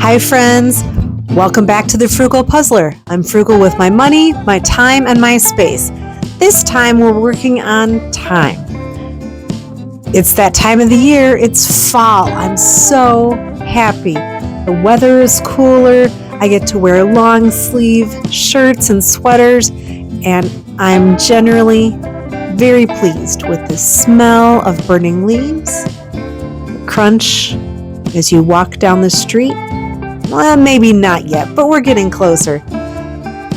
Hi friends, welcome back to the Frugal Puzzler. I'm frugal with my money, my time, and my space. This time we're working on time. It's that time of the year, it's fall. I'm so happy. The weather is cooler, I get to wear long sleeve shirts and sweaters, and I'm generally very pleased with the smell of burning leaves, the crunch as you walk down the street. Well, maybe not yet, but we're getting closer.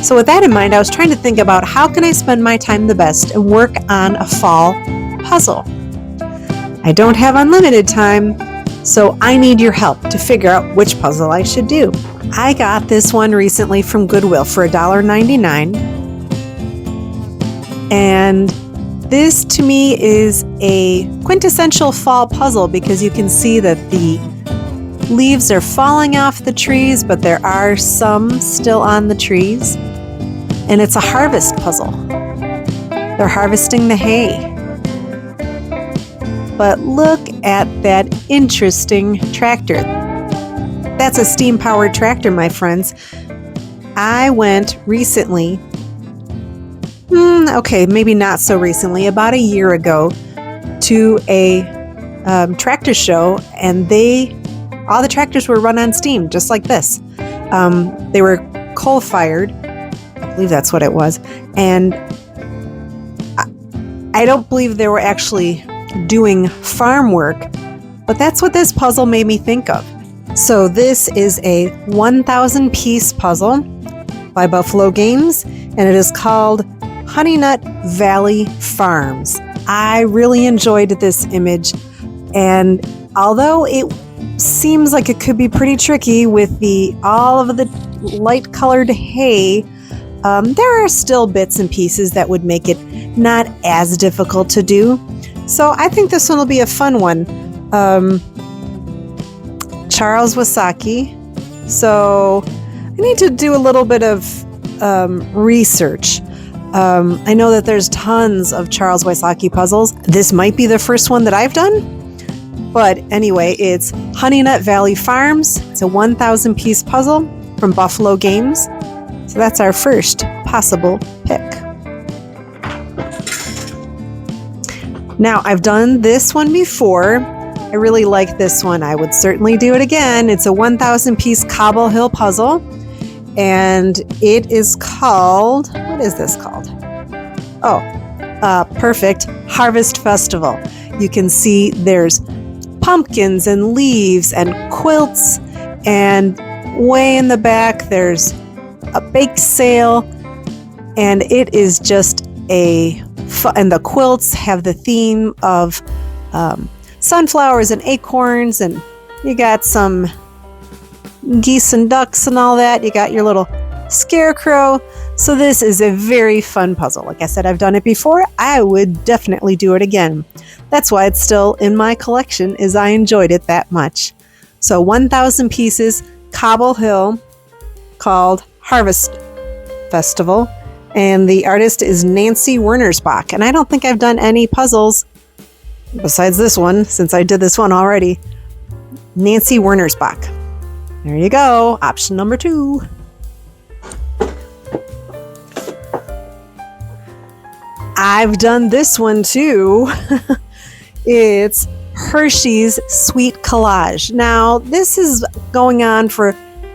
So with that in mind, I was trying to think about how can I spend my time the best and work on a fall puzzle. I don't have unlimited time, so I need your help to figure out which puzzle I should do. I got this one recently from Goodwill for $1.99. And this to me is a quintessential fall puzzle because you can see that the leaves are falling off the trees, but there are some still on the trees. And it's a harvest puzzle. They're harvesting the hay. But look at that interesting tractor. That's a steam-powered tractor, my friends. I went recently, maybe not so recently, about a year ago, to a tractor show, and all the tractors were run on steam, just like this. They were coal-fired. I believe that's what it was. And I don't believe they were actually doing farm work, but that's what this puzzle made me think of. So this is a 1,000-piece puzzle by Buffalo Games, and it is called Honeynut Valley Farms. I really enjoyed this image, and although it seems like it could be pretty tricky with all of the light-colored hay, there are still bits and pieces that would make it not as difficult to do. So I think this one will be a fun one. Charles Wasaki. So I need to do a little bit of research. I know that there's tons of Charles Wasaki puzzles. This might be the first one that I've done. But anyway, it's Honeynut Valley Farms. It's a 1,000-piece puzzle from Buffalo Games. So that's our first possible pick. Now, I've done this one before. I really like this one. I would certainly do it again. It's a 1,000-piece Cobble Hill puzzle. And it is called, what is this called? Perfect, Harvest Festival. You can see there's pumpkins and leaves and quilts, and way in the back there's a bake sale, and it is just and the quilts have the theme of sunflowers and acorns, and you got some geese and ducks and all that. You got your little scarecrow. So this is a very fun puzzle. Like I said, I've done it before. I would definitely do it again. That's why it's still in my collection, is I enjoyed it that much. So 1,000 pieces, Cobble Hill, called Harvest Festival. And the artist is Nancy Wernersbach. And I don't think I've done any puzzles besides this one, since I did this one already. Nancy Wernersbach. There you go. Option number 2. I've done this one too. It's Hershey's Sweet Collage. Now, this is going on for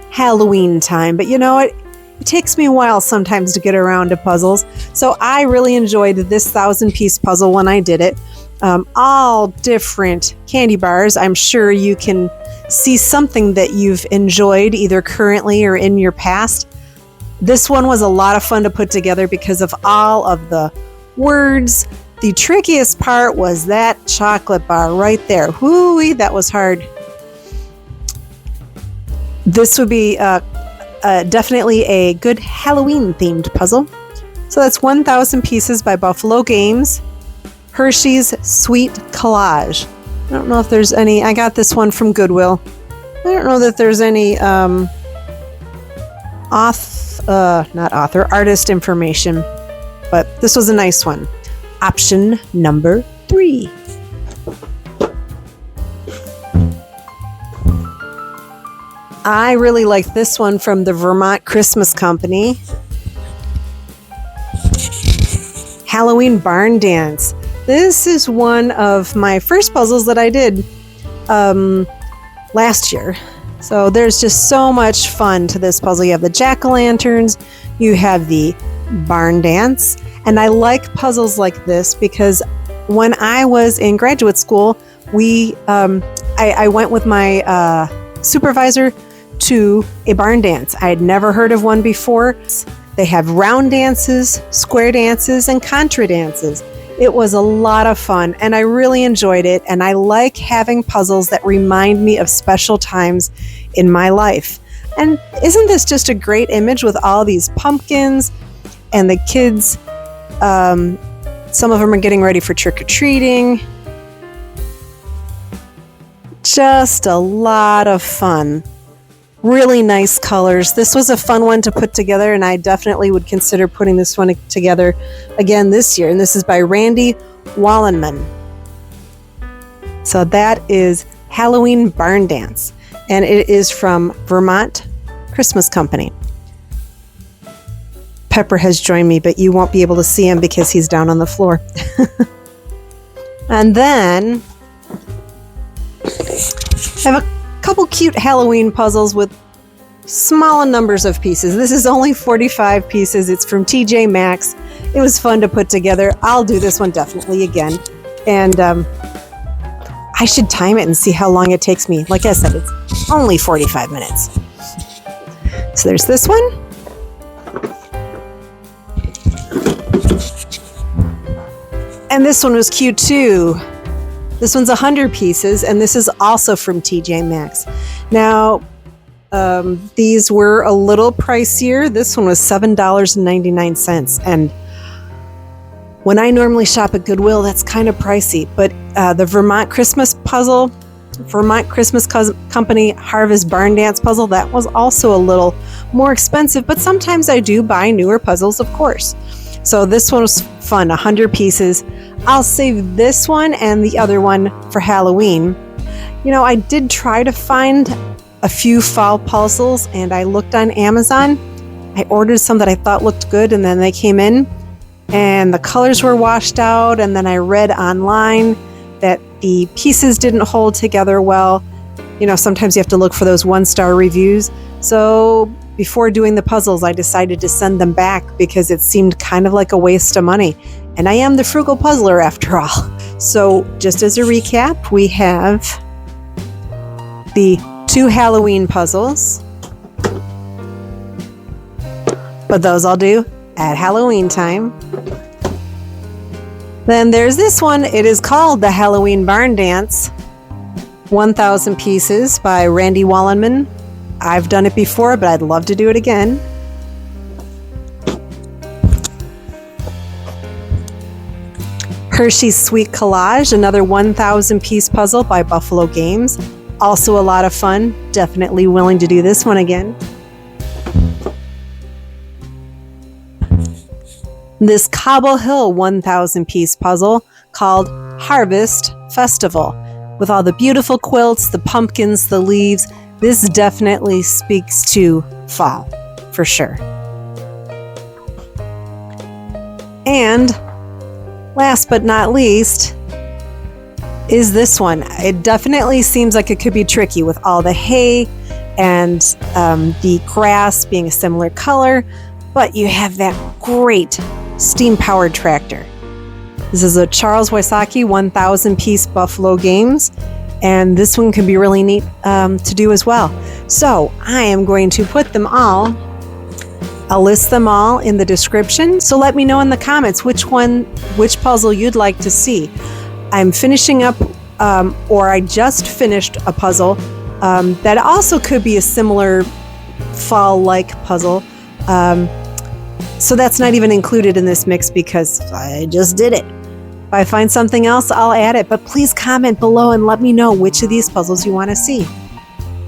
Halloween time, but you know what? It takes me a while sometimes to get around to puzzles. So I really enjoyed this 1,000-piece puzzle when I did it. All different candy bars. I'm sure you can see something that you've enjoyed either currently or in your past. This one was a lot of fun to put together because of all of the words. The trickiest part was that chocolate bar right there. Whoo-wee, that was hard. This would be definitely a good Halloween-themed puzzle. So that's 1,000 pieces by Buffalo Games. Hershey's Sweet Collage. I don't know if there's any. I got this one from Goodwill. I don't know that there's any artist information, but this was a nice one. Option number 3. I really like this one from the Vermont Christmas Company. Halloween Barn Dance. This is one of my first puzzles that I did last year. So there's just so much fun to this puzzle. You have the jack-o'-lanterns, you have the barn dance, and I like puzzles like this because when I was in graduate school, I went with my supervisor to a barn dance. I had never heard of one before. They have round dances, square dances, and contra dances. It was a lot of fun, and I really enjoyed it, and I like having puzzles that remind me of special times in my life. And isn't this just a great image with all these pumpkins and the kids? Some of them are getting ready for trick-or-treating. Just a lot of fun. Really nice colors. This was a fun one to put together, and I definitely would consider putting this one together again this year. And this is by Randy Wallenman. So that is Halloween Barn Dance, and it is from Vermont Christmas Company. Pepper has joined me, but you won't be able to see him because he's down on the floor. And then I have a couple cute Halloween puzzles with smaller numbers of pieces. This is only 45 pieces. It's from TJ Maxx. It was fun to put together. I'll do this one definitely again. And I should time it and see how long it takes me. Like I said, it's only 45 minutes. So there's this one. And this one was cute too. This one's 100 pieces, and this is also from TJ Maxx. Now, these were a little pricier. This one was $7.99, and when I normally shop at Goodwill, that's kind of pricey. But the Vermont Christmas Company Harvest Barn Dance puzzle, that was also a little more expensive, but sometimes I do buy newer puzzles, of course. So this one was fun, 100 pieces. I'll save this one and the other one for Halloween. You know, I did try to find a few fall puzzles, and I looked on Amazon. I ordered some that I thought looked good, and then they came in, and the colors were washed out, and then I read online that the pieces didn't hold together well. You know, sometimes you have to look for those 1-star reviews. So before doing the puzzles, I decided to send them back because it seemed kind of like a waste of money. And I am the frugal puzzler after all. So just as a recap, we have the 2 Halloween puzzles, but those I'll do at Halloween time. Then there's this one. It is called the Halloween Barn Dance, 1,000 pieces by Randy Wallenman. I've done it before, but I'd love to do it again. Hershey's Sweet Collage, another 1,000 piece puzzle by Buffalo Games. Also a lot of fun. Definitely willing to do this one again. This Cobble Hill 1,000 piece puzzle called Harvest Festival, with all the beautiful quilts, the pumpkins, the leaves. This definitely speaks to fall, for sure. And last but not least is this one. It definitely seems like it could be tricky with all the hay and the grass being a similar color, but you have that great steam-powered tractor. This is a Charles Wysocki 1,000 piece Buffalo Games, and this one can be really neat to do as well. So I am going to put them all. I'll list them all in the description. So let me know in the comments which puzzle you'd like to see. I'm finishing up, or I just finished a puzzle that also could be a similar fall-like puzzle. So that's not even included in this mix because I just did it. If I find something else, I'll add it. But please comment below and let me know which of these puzzles you want to see.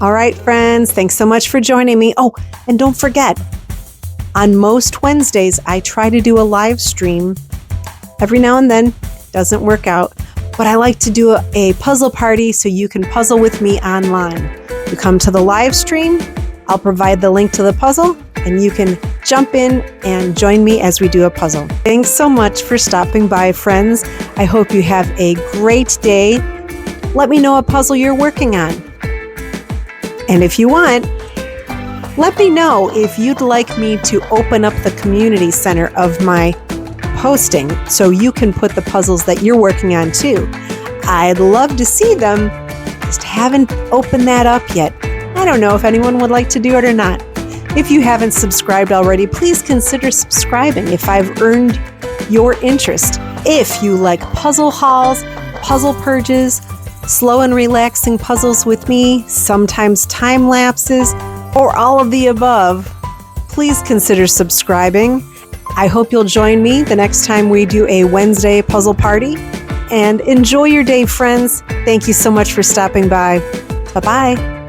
All right, friends, thanks so much for joining me. Oh, and don't forget, on most Wednesdays, I try to do a live stream. Every now and then, doesn't work out, but I like to do a puzzle party so you can puzzle with me online. You come to the live stream, I'll provide the link to the puzzle, and you can jump in and join me as we do a puzzle. Thanks so much for stopping by, friends. I hope you have a great day. Let me know a puzzle you're working on. And if you want, let me know if you'd like me to open up the community center of my posting so you can put the puzzles that you're working on too. I'd love to see them, just haven't opened that up yet. I don't know if anyone would like to do it or not. If you haven't subscribed already, please consider subscribing if I've earned your interest. If you like puzzle hauls, puzzle purges, slow and relaxing puzzles with me, sometimes time lapses, or all of the above, please consider subscribing. I hope you'll join me the next time we do a Wednesday puzzle party. And enjoy your day, friends. Thank you so much for stopping by. Bye-bye.